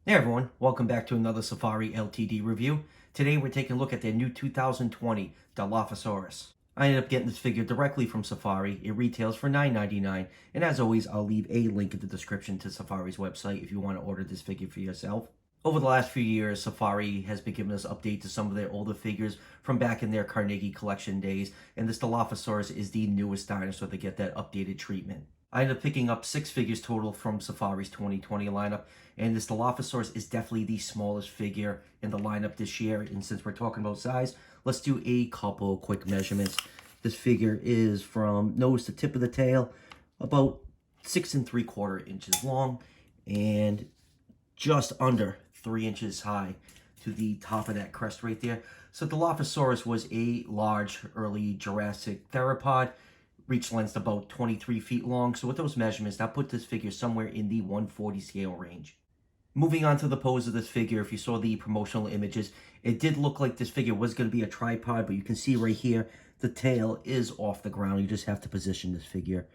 Hey everyone, welcome back to another Safari LTD review. Today we're taking a look at their new 2020 Dilophosaurus. I ended up getting this figure directly from Safari. It retails for $9.99, and as always, I'll leave a link in the description to Safari's website if you want to order this figure for yourself. Over the last few years, Safari has been giving us updates to some of their older figures from back in their Carnegie collection days, and this Dilophosaurus is the newest dinosaur to get that updated treatment. I ended up picking up 6 figures total from Safari's 2020 lineup, and this Dilophosaurus is definitely the smallest figure in the lineup this year. And since we're talking about size, let's do a couple quick measurements. This figure is from nose to tip of the tail, about 6 3/4 inches long, and just under 3 inches high to the top of that crest right there. So Dilophosaurus was a large early Jurassic theropod, reached length about 23 feet long. So with those measurements, that put this figure somewhere in the 140 scale range. Moving on to the pose of this figure, if you saw the promotional images, it did look like this figure was going to be a tripod, but you can see right here, the tail is off the ground. You just have to position this figure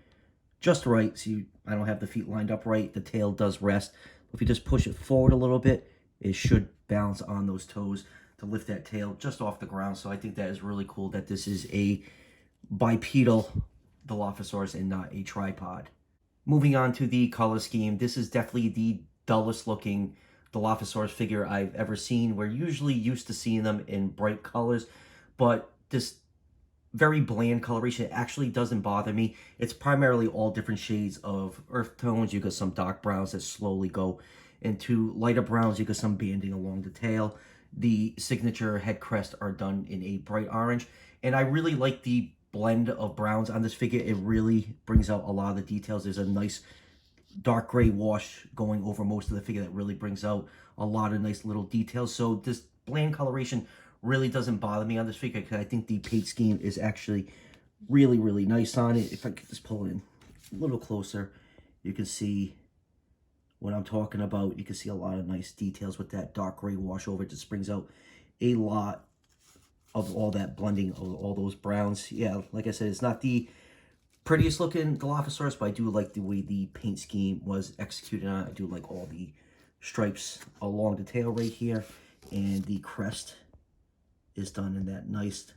just right. So I don't have the feet lined up right. The tail does rest. If you just push it forward a little bit, it should balance on those toes to lift that tail just off the ground. So I think that is really cool that this is a bipedal Dilophosaurus and not a tripod. Moving on to the color scheme, this is definitely the dullest looking Dilophosaurus figure I've ever seen. We're usually used to seeing them in bright colors, but this very bland coloration actually doesn't bother me. It's primarily all different shades of earth tones. You got some dark browns that slowly go into lighter browns. You got some banding along the tail. The signature head crest are done in a bright orange, and I really like the blend of browns on this figure. It really brings out a lot of the details. There's a nice dark gray wash going over most of the figure that really brings out a lot of nice little details. So this bland coloration really doesn't bother me on this figure because I think the paint scheme is actually really nice on it. If I could just pull in a little closer, you can see what I'm talking about. You can see a lot of nice details with that dark gray wash over. It just brings out a lot of all that blending of all those browns. Yeah, like I said, it's not the prettiest looking Dilophosaurus, but I do like the way the paint scheme was executed on it. I do like all the stripes along the tail right here, and the crest is done in that nice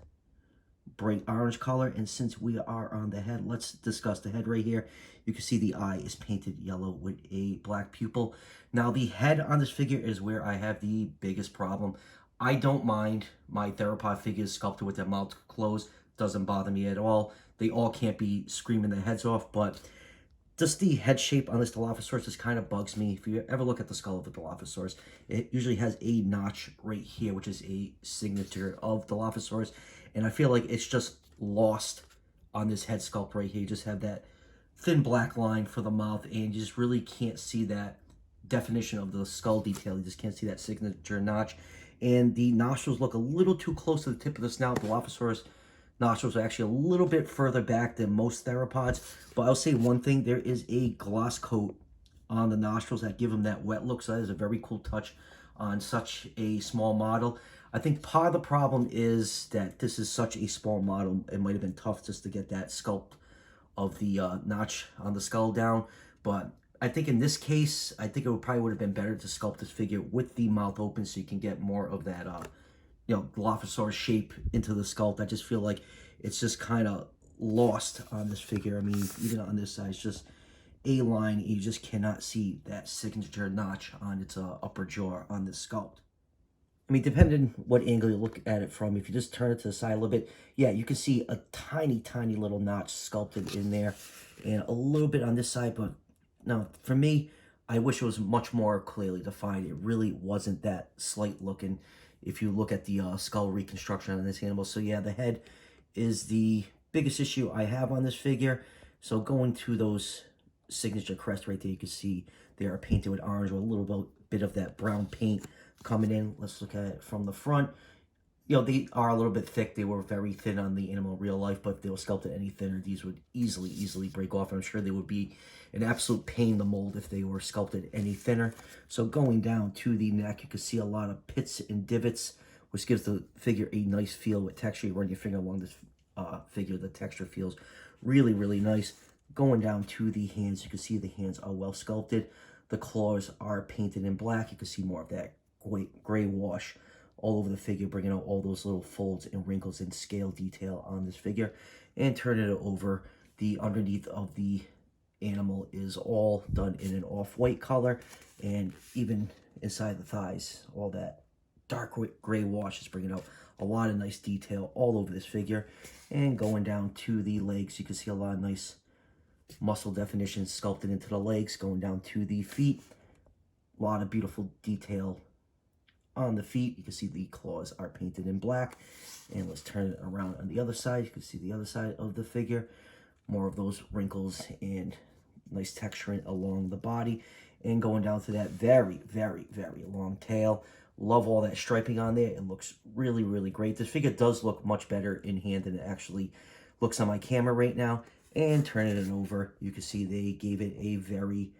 bright orange color. And since we are on the head, let's discuss the head right here. You can see the eye is painted yellow with a black pupil. Now the head on this figure is where I have the biggest problem. I don't mind my theropod figures sculpted with their mouths closed. Doesn't bother me at all. They all can't be screaming their heads off, but just the head shape on this Dilophosaurus just kind of bugs me. If you ever look at the skull of the Dilophosaurus, it usually has a notch right here, which is a signature of Dilophosaurus, and I feel like it's just lost on this head sculpt right here. You just have that thin black line for the mouth, and you just really can't see that definition of the skull detail. You just can't see that signature notch. And the nostrils look a little too close to the tip of the snout. Dilophosaurus nostrils are actually a little bit further back than most theropods. But I'll say one thing, there is a gloss coat on the nostrils that give them that wet look. So that is a very cool touch on such a small model. I think part of the problem is that this is such a small model. It might have been tough just to get that sculpt of the notch on the skull down. But I think in this case, I think it probably would have been better to sculpt this figure with the mouth open so you can get more of that, Dilophosaurus shape into the sculpt. I just feel like it's just kind of lost on this figure. I mean, even on this side, it's just a line. You just cannot see that signature notch on its upper jaw on this sculpt. I mean, depending what angle you look at it from, if you just turn it to the side a little bit, yeah, you can see a tiny little notch sculpted in there, and a little bit on this side, but now, for me, I wish it was much more clearly defined. It really wasn't that slight looking if you look at the skull reconstruction on this animal. So yeah, the head is the biggest issue I have on this figure. So going to those signature crest right there, you can see they are painted with orange with a little bit of that brown paint coming in. Let's look at it from the front. They are a little bit thick. They were very thin on the animal in real life, but if they were sculpted any thinner, these would easily break off. I'm sure they would be an absolute pain to mold if they were sculpted any thinner. So going down to the neck, you can see a lot of pits and divots, which gives the figure a nice feel with texture. You run your finger along this figure, the texture feels really nice. Going down to the hands, you can see the hands are well sculpted. The claws are painted in black. You can see more of that gray wash all over the figure, bringing out all those little folds and wrinkles and scale detail on this figure. And turning it over, the underneath of the animal is all done in an off-white color, and even inside the thighs, all that dark gray wash is bringing out a lot of nice detail all over this figure. And going down to the legs, you can see a lot of nice muscle definition sculpted into the legs. Going down to the feet, a lot of beautiful detail on the feet. You can see the claws are painted in black. And let's turn it around on the other side. You can see the other side of the figure. More of those wrinkles and nice texturing along the body. And going down to that very, very, very long tail. Love all that striping on there. It looks really, really great. This figure does look much better in hand than it actually looks on my camera right now. And turning it over, you can see they gave it a very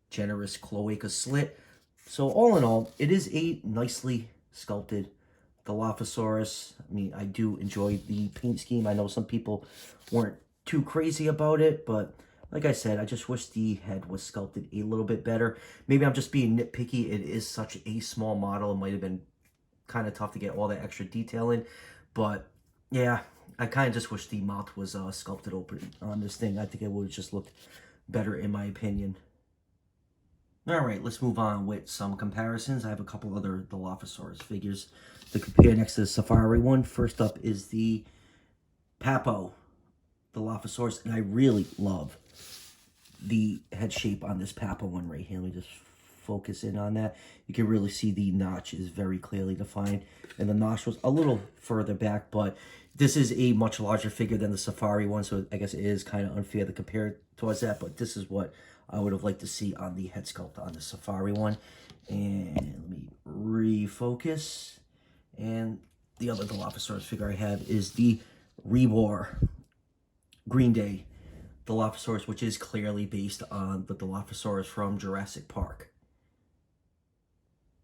generous cloaca slit. So all in all, it is a nicely sculpted Dilophosaurus. I mean, I do enjoy the paint scheme. I know some people weren't too crazy about it, but like I said, I just wish the head was sculpted a little bit better. Maybe I'm just being nitpicky. It is such a small model. It might have been kind of tough to get all that extra detail in. But yeah, I kind of just wish the mouth was sculpted open on this thing. I think it would have just looked better in my opinion. Alright, let's move on with some comparisons. I have a couple other Dilophosaurus figures to compare next to the Safari one. First up is the Papo Dilophosaurus, and I really love the head shape on this Papo one right here. Let me just focus in on that. You can really see the notch is very clearly defined, and the nostrils a little further back, but this is a much larger figure than the Safari one, so I guess it is kind of unfair to compare towards that, but this is what I would have liked to see on the head sculpt on the Safari one. And let me refocus. And the other Dilophosaurus figure I have is the Reborn Green Day Dilophosaurus, which is clearly based on the Dilophosaurus from Jurassic Park.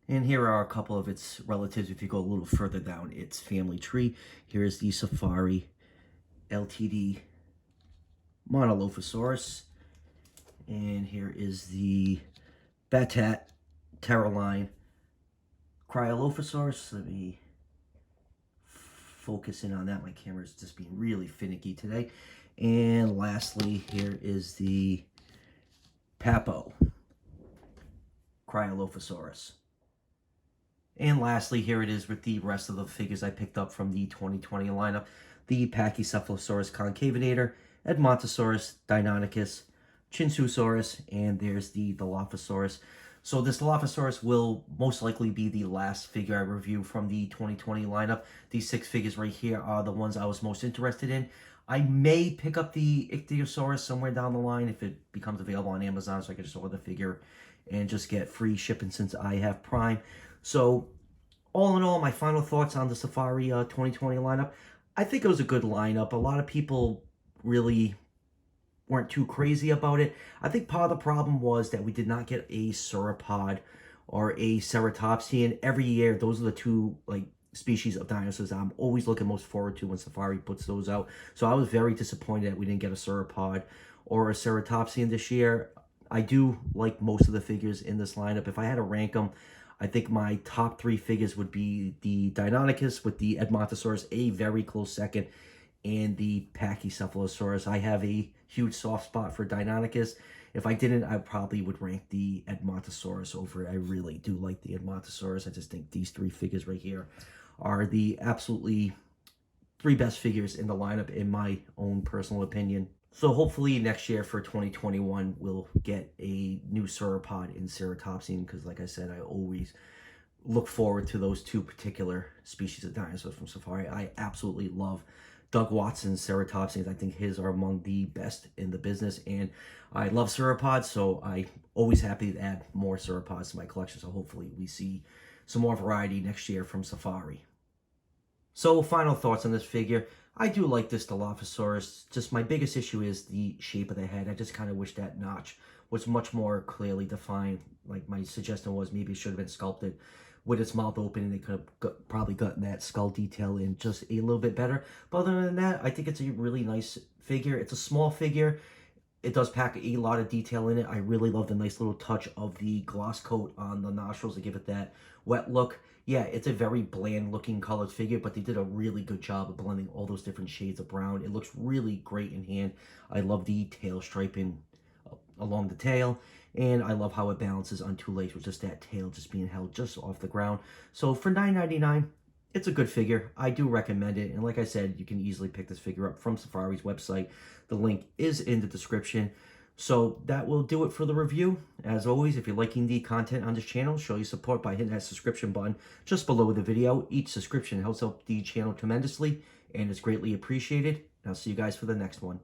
And here are a couple of its relatives if you go a little further down its family tree. Here is the Safari LTD Monolophosaurus. And here is the Batat Terraline Cryolophosaurus. Let me focus in on that. My camera is just being really finicky today. And lastly, here is the Papo Cryolophosaurus. And lastly, here it is with the rest of the figures I picked up from the 2020 lineup. The Pachycephalosaurus Concavinator, Edmontosaurus Deinonychus, Chinsusaurus, and there's the Dilophosaurus. So this Dilophosaurus will most likely be the last figure I review from the 2020 lineup. These 6 figures right here are the ones I was most interested in. I may pick up the Ichthyosaurus somewhere down the line if it becomes available on Amazon, so I can just order the figure and just get free shipping since I have Prime. So all in all, my final thoughts on the Safari 2020 lineup. I think it was a good lineup. A lot of people really weren't too crazy about it. I think part of the problem was that we did not get a sauropod or a ceratopsian. Every year, those are the two species of dinosaurs I'm always looking most forward to when Safari puts those out. So I was very disappointed that we didn't get a sauropod or a ceratopsian this year. I do like most of the figures in this lineup. If I had to rank them, I think my top 3 figures would be the Deinonychus with the Edmontosaurus, a very close second, and the Pachycephalosaurus. I have a huge soft spot for Deinonychus. If I didn't, I probably would rank the Edmontosaurus over it. I really do like the Edmontosaurus. I just think these 3 figures right here are the absolutely 3 best figures in the lineup in my own personal opinion. So hopefully next year for 2021, we'll get a new sauropod in ceratopsian, because like I said, I always look forward to those 2 particular species of dinosaurs from Safari. I absolutely love Doug Watson's ceratopsians. I think his are among the best in the business, and I love sauropods, so I'm always happy to add more sauropods to my collection. So hopefully we see some more variety next year from Safari. So final thoughts on this figure. I do like this Dilophosaurus. Just my biggest issue is the shape of the head. I just kind of wish that notch was much more clearly defined. Like my suggestion was maybe it should have been sculpted with its mouth open, and they could have probably gotten that skull detail in just a little bit better. But other than that, I think it's a really nice figure. It's a small figure. It does pack a lot of detail in it. I really love the nice little touch of the gloss coat on the nostrils to give it that wet look. Yeah, it's a very bland looking colored figure, but they did a really good job of blending all those different shades of brown. It looks really great in hand. I love the tail striping along the tail, and I love how it balances on two legs with just that tail just being held just off the ground. So for $9.99, it's a good figure. I do recommend it. And like I said, you can easily pick this figure up from Safari's website. The link is in the description. So that will do it for the review. As always, if you're liking the content on this channel, show your support by hitting that subscription button just below the video. Each subscription helps out the channel tremendously and is greatly appreciated. And I'll see you guys for the next one.